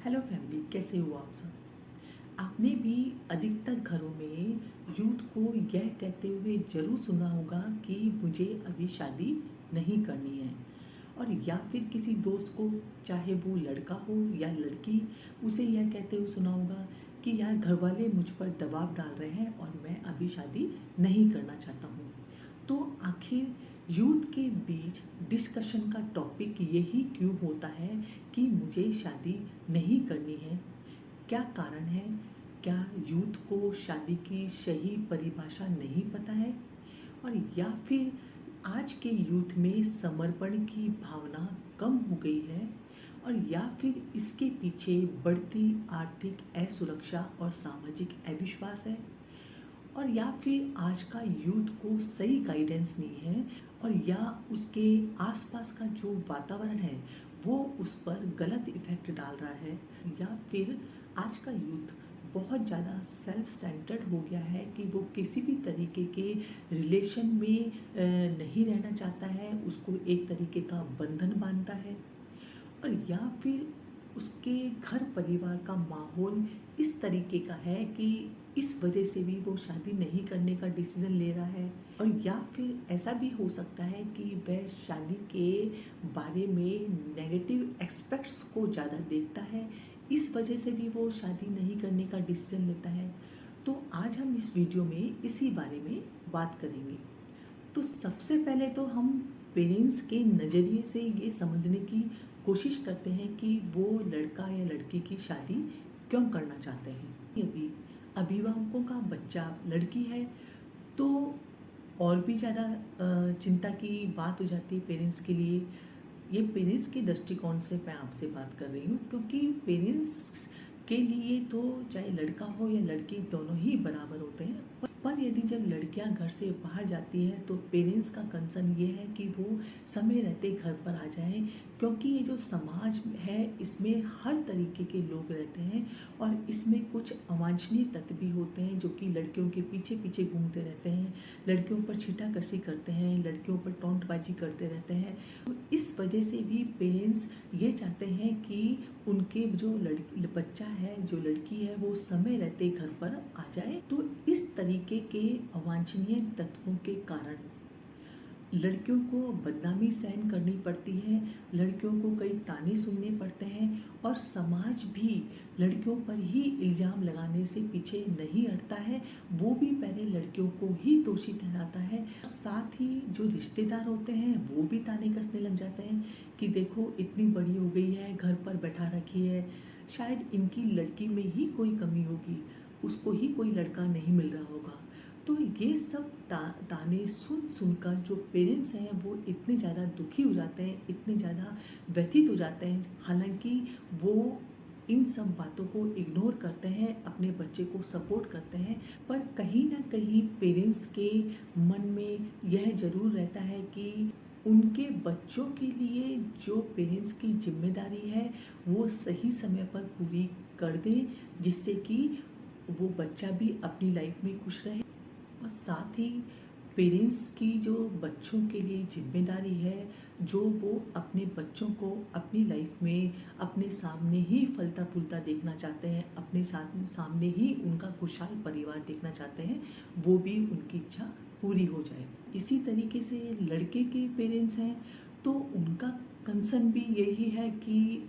Hello family, कैसे हो आप सब। आपने भी अधिकतर घरों में यूथ को यह कहते हुए जरूर सुना होगा कि मुझे अभी शादी नहीं करनी है। और या फिर किसी दोस्त को, चाहे वो लड़का हो या लड़की, उसे यह कहते हुए सुना होगा कि यार घर वाले मुझ पर दबाव डाल रहे हैं और मैं अभी शादी नहीं करना चाहता हूँ। तो आखिर यूथ के बीच डिस्कशन का टॉपिक यही क्यों होता है कि मुझे शादी नहीं करनी है? क्या कारण है? क्या यूथ को शादी की सही परिभाषा नहीं पता है? और या फिर आज के यूथ में समर्पण की भावना कम हो गई है? और या फिर इसके पीछे बढ़ती आर्थिक असुरक्षा और सामाजिक अविश्वास है? और या फिर आज का यूथ को सही गाइडेंस नहीं है, और या उसके आसपास का जो वातावरण है वो उस पर गलत इफेक्ट डाल रहा है। या फिर आज का यूथ बहुत ज़्यादा सेल्फ सेंटर्ड हो गया है कि वो किसी भी तरीके के रिलेशन में नहीं रहना चाहता है, उसको एक तरीके का बंधन मानता है। और या फिर उसके घर परिवार का माहौल इस तरीके का है कि इस वजह से भी वो शादी नहीं करने का डिसीजन ले रहा है। और या फिर ऐसा भी हो सकता है कि वह शादी के बारे में नेगेटिव एस्पेक्ट्स को ज़्यादा देखता है, इस वजह से भी वो शादी नहीं करने का डिसीजन लेता है। तो आज हम इस वीडियो में इसी बारे में बात करेंगे। तो सबसे पहले तो हम पेरेंट्स के नज़रिए से ये समझने की कोशिश करते हैं कि वो लड़का या लड़की की शादी क्यों करना चाहते हैं। यदि अभिभावकों का बच्चा लड़की है तो और भी ज़्यादा चिंता की बात हो जाती है पेरेंट्स के लिए। ये पेरेंट्स के दृष्टिकोण से मैं आपसे बात कर रही हूँ, क्योंकि पेरेंट्स के लिए तो चाहे लड़का हो या लड़की दोनों ही बराबर होते हैं। पर यदि जब लड़कियां घर से बाहर जाती हैं तो पेरेंट्स का कंसर्न ये है कि वो समय रहते घर पर आ जाएं, क्योंकि ये जो समाज है इसमें हर तरीके के लोग रहते हैं और इसमें कुछ अवांछनीय तत्व भी होते हैं जो कि लड़कियों के पीछे पीछे घूमते रहते हैं, लड़कियों पर छीटाकशी करते हैं, लड़कियों पर टोंटबाजी करते रहते हैं। तो इस वजह से भी पेरेंट्स ये चाहते हैं कि उनके जो बच्चा है, जो लड़की है, वो समय रहते घर पर आ जाए। तो इस तरीके के अवांछनीय तत्वों के कारण लड़कियों को बदनामी सहन करनी पड़ती है, लड़कियों को कई ताने सुनने पड़ते हैं और समाज भी लड़कियों पर ही इल्ज़ाम लगाने से पीछे नहीं हटता है। वो भी पहले लड़कियों को ही दोषी ठहराता है। साथ ही जो रिश्तेदार होते हैं वो भी ताने कसने लग जाते हैं कि देखो इतनी बड़ी हो गई है, घर पर बैठा रखी है, शायद इनकी लड़की में ही कोई कमी होगी, उसको ही कोई लड़का नहीं मिल रहा होगा। तो ये सब ताने सुन सुनकर जो पेरेंट्स हैं वो इतने ज़्यादा दुखी हो जाते हैं, इतने ज़्यादा व्यथित हो जाते हैं। हालांकि वो इन सब बातों को इग्नोर करते हैं, अपने बच्चे को सपोर्ट करते हैं, पर कहीं ना कहीं पेरेंट्स के मन में यह ज़रूर रहता है कि उनके बच्चों के लिए जो पेरेंट्स की जिम्मेदारी है वो सही समय पर पूरी कर दें, जिससे कि वो बच्चा भी अपनी लाइफ में खुश रहे। और साथ ही पेरेंट्स की जो बच्चों के लिए जिम्मेदारी है, जो वो अपने बच्चों को अपनी लाइफ में अपने सामने ही फलता फूलता देखना चाहते हैं, अपने सामने ही उनका खुशहाल परिवार देखना चाहते हैं, वो भी उनकी इच्छा पूरी हो जाए। इसी तरीके से लड़के के पेरेंट्स हैं तो उनका कंसर्न भी यही है कि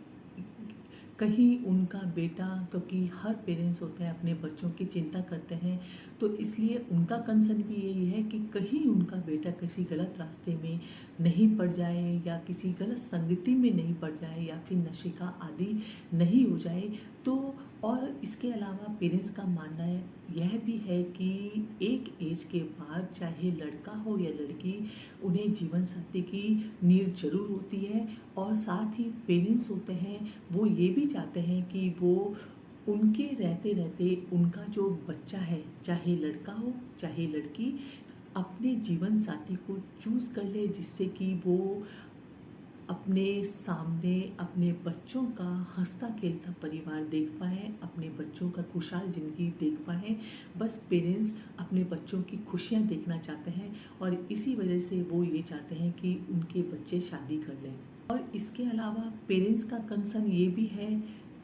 कहीं उनका बेटा, क्योंकि हर पेरेंट्स होते हैं अपने बच्चों की चिंता करते हैं, तो इसलिए उनका कंसर्न भी यही है कि कहीं उनका बेटा किसी गलत रास्ते में नहीं पड़ जाए या किसी गलत संगति में नहीं पड़ जाए या फिर नशे का आदी नहीं हो जाए। तो और इसके अलावा पेरेंट्स का मानना है यह भी है कि एक एज के बाद चाहे लड़का हो या लड़की, उन्हें जीवन साथी की नीड जरूर होती है। और साथ ही पेरेंट्स होते हैं वो ये भी चाहते हैं कि वो उनके रहते रहते उनका जो बच्चा है, चाहे लड़का हो चाहे लड़की, अपने जीवन साथी को चूज़ कर ले, जिससे कि वो अपने सामने अपने बच्चों का हंसता खेलता परिवार देख पाए, अपने बच्चों का खुशहाल ज़िंदगी देख पाए। बस पेरेंट्स अपने बच्चों की खुशियाँ देखना चाहते हैं और इसी वजह से वो ये चाहते हैं कि उनके बच्चे शादी कर लें। और इसके अलावा पेरेंट्स का कंसर्न ये भी है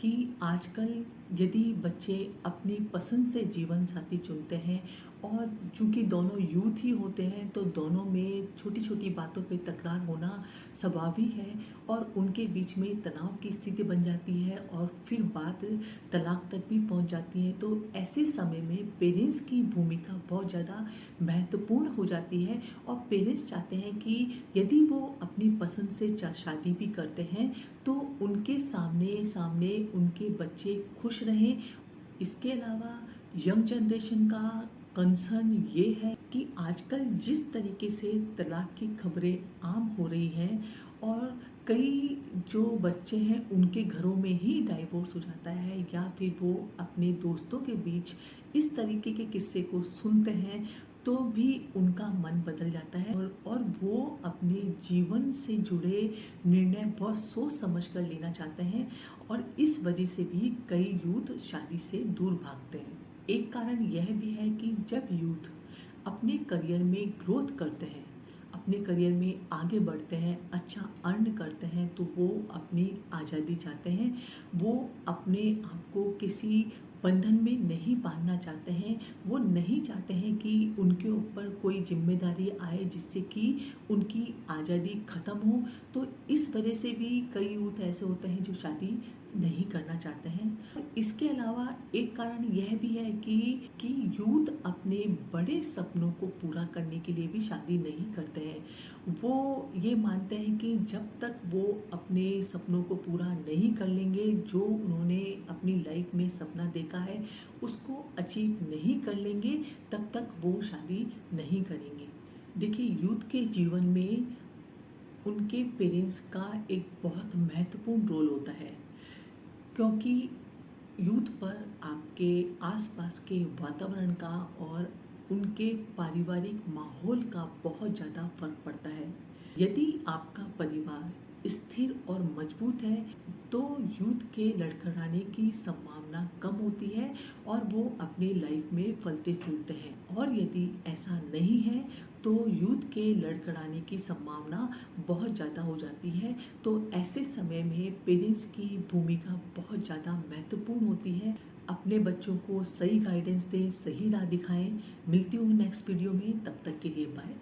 कि आजकल यदि बच्चे अपनी पसंद से जीवन साथी चुनते हैं और चूंकि दोनों यूथ ही होते हैं तो दोनों में छोटी छोटी बातों पे तकरार होना स्वाभाविक है और उनके बीच में तनाव की स्थिति बन जाती है और फिर बात तलाक तक भी पहुंच जाती है। तो ऐसे समय में पेरेंट्स की भूमिका बहुत ज़्यादा महत्वपूर्ण हो जाती है और पेरेंट्स चाहते हैं कि यदि वो अपनी पसंद से शादी भी करते हैं तो उनके सामने सामने उनके बच्चे खुश रहें। इसके अलावा यंग जनरेशन का कंसर्न ये है कि आजकल जिस तरीके से तलाक की खबरें आम हो रही हैं और कई जो बच्चे हैं उनके घरों में ही डाइवोर्स हो जाता है या फिर वो अपने दोस्तों के बीच इस तरीके के किस्से को सुनते हैं तो भी उनका मन बदल जाता है और वो अपने जीवन से जुड़े निर्णय बहुत सोच समझ कर लेना चाहते हैं और इस वजह से भी कई यूथ शादी से दूर भागते हैं। एक कारण यह भी है कि जब यूथ अपने करियर में ग्रोथ करते हैं, अपने करियर में आगे बढ़ते हैं, अच्छा अर्न करते हैं तो वो अपनी आज़ादी चाहते हैं। वो अपने आप को किसी बंधन में नहीं बांधना चाहते हैं। वो नहीं चाहते हैं कि उनके ऊपर कोई जिम्मेदारी आए जिससे कि उनकी आज़ादी ख़त्म हो। तो इस वजह से भी कई यूथ ऐसे होते हैं जो शादी नहीं करना चाहते हैं। इसके अलावा एक कारण यह भी है कि यूथ अपने बड़े सपनों को पूरा करने के लिए भी शादी नहीं करते हैं। वो ये मानते हैं कि जब तक वो अपने सपनों को पूरा नहीं कर लेंगे, जो उन्होंने अपनी लाइफ में सपना देखा है उसको अचीव नहीं कर लेंगे, तब तक वो शादी नहीं करेंगे। देखिए, यूथ के जीवन में उनके पेरेंट्स का एक बहुत महत्वपूर्ण रोल होता है क्योंकि यूथ पर आपके आसपास के वातावरण का और उनके पारिवारिक माहौल का बहुत ज़्यादा फर्क पड़ता है। यदि आपका परिवार स्थिर और मजबूत है तो यूथ के लड़खड़ाने की संभावना कम होती है और वो अपनी लाइफ में फलते फूलते हैं। और यदि ऐसा नहीं है तो यूथ के लड़खड़ाने की संभावना बहुत ज़्यादा हो जाती है। तो ऐसे समय में पेरेंट्स की भूमिका बहुत ज़्यादा महत्वपूर्ण होती है। अपने बच्चों को सही गाइडेंस दें, सही राह दिखाएं। मिलती हूँ नेक्स्ट वीडियो में, तब तक के लिए बाय।